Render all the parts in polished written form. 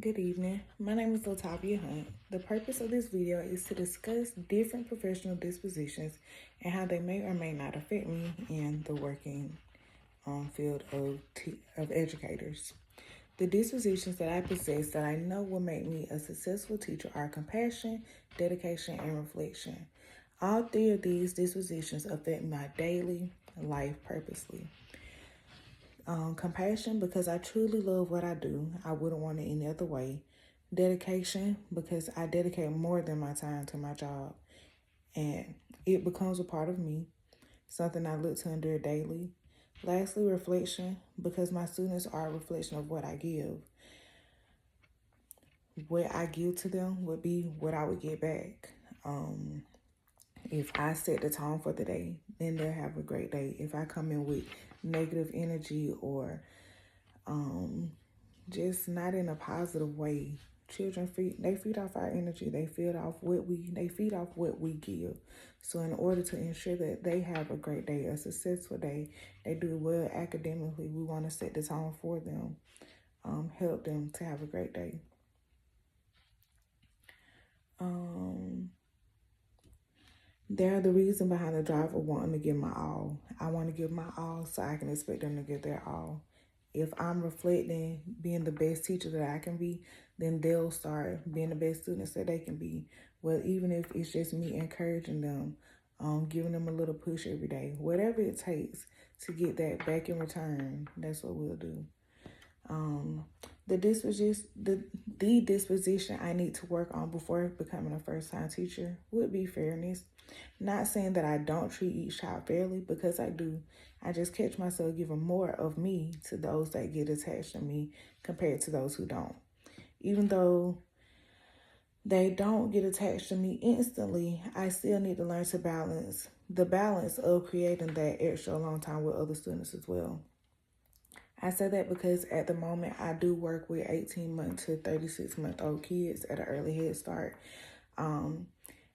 Good evening. My name is Latavia Hunt. The purpose of this video is to discuss different professional dispositions and how they may or may not affect me in the working field of educators. The dispositions that I possess that I know will make me a successful teacher are compassion, dedication, and reflection. All three of these dispositions affect my daily life purposely. Compassion, because I truly love what I do. I wouldn't want it any other way. Dedication, because I dedicate more than my time to my job. And it becomes a part of me, something I look to endure daily. Lastly, reflection, because my students are a reflection of what I give. What I give to them would be what I would get back. If I set the tone for the day, then they'll have a great day. If I come in with negative energy or just not in a positive way, children feed off our energy. They feed off what we give. So in order to ensure that they have a great day, a successful day, they do well academically, we want to set the tone for them, help them to have a great day. They're the reason behind the drive of wanting to give my all. I want to give my all so I can expect them to give their all. If I'm reflecting being the best teacher that I can be, then they'll start being the best students that they can be. Well, even if it's just me encouraging them, giving them a little push every day, whatever it takes to get that back in return, that's what we'll do. The disposition I need to work on before becoming a first-time teacher would be fairness. Not saying that I don't treat each child fairly, because I do. I just catch myself giving more of me to those that get attached to me compared to those who don't. Even though they don't get attached to me instantly, I still need to learn to balance of creating that extra alone time with other students as well. I say that because at the moment I do work with 18-month to 36-month-old kids at an early head start.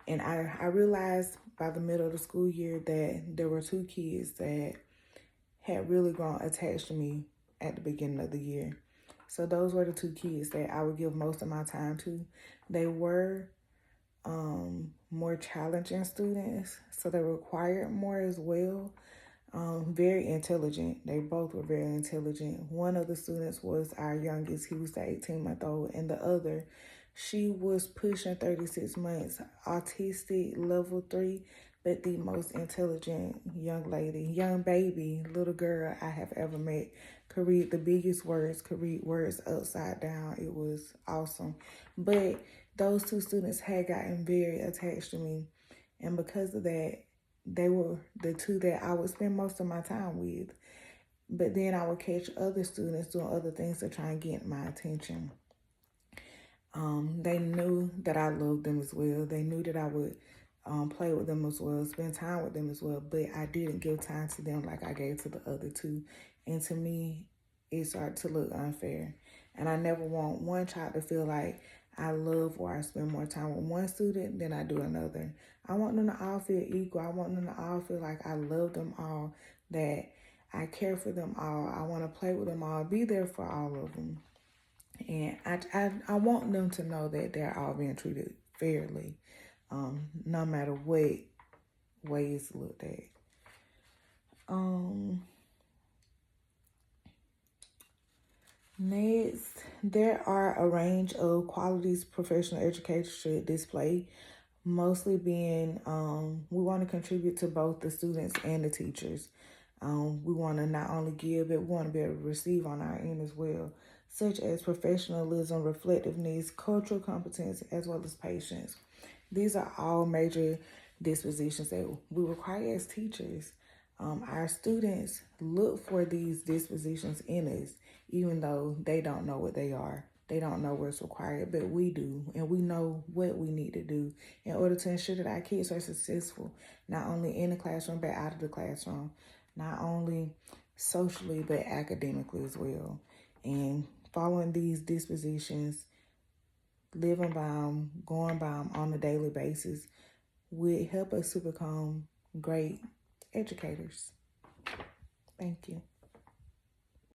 And I realized by the middle of the school year that there were two kids that had really grown attached to me at the beginning of the year. So those were the two kids that I would give most of my time to. They were more challenging students, so they required more as well. Very intelligent. They both were very intelligent. One of the students was our youngest. He was the 18-month-old. And the other, she was pushing 36 months, autistic, level 3, but the most intelligent young baby, little girl I have ever met. Could read the biggest words, could read words upside down. It was awesome. But those two students had gotten very attached to me. And because of that, they were the two that I would spend most of my time with. But then I would catch other students doing other things to try and get my attention. They knew that I loved them as well. They knew that I would play with them as well, spend time with them as well. But I didn't give time to them like I gave to the other two. And to me, it started to look unfair. And I never want one child to feel like I love or I spend more time with one student than I do another. I want them to all feel equal. I want them to all feel like I love them all, that I care for them all. I want to play with them all, be there for all of them. And I want them to know that they're all being treated fairly, no matter what way it's looked at. Next, there are a range of qualities professional educators should display, mostly being we want to contribute to both the students and the teachers. We want to not only give, but we want to be able to receive on our end as well, such as professionalism, reflectiveness, cultural competence, as well as patience. These are all major dispositions that we require as teachers. Our students look for these dispositions in us, even though they don't know what they are. They don't know what's required, but we do, and we know what we need to do in order to ensure that our kids are successful, not only in the classroom, but out of the classroom, not only socially, but academically as well. And following these dispositions, living by them, going by them on a daily basis, would help us to become great educators. Thank you.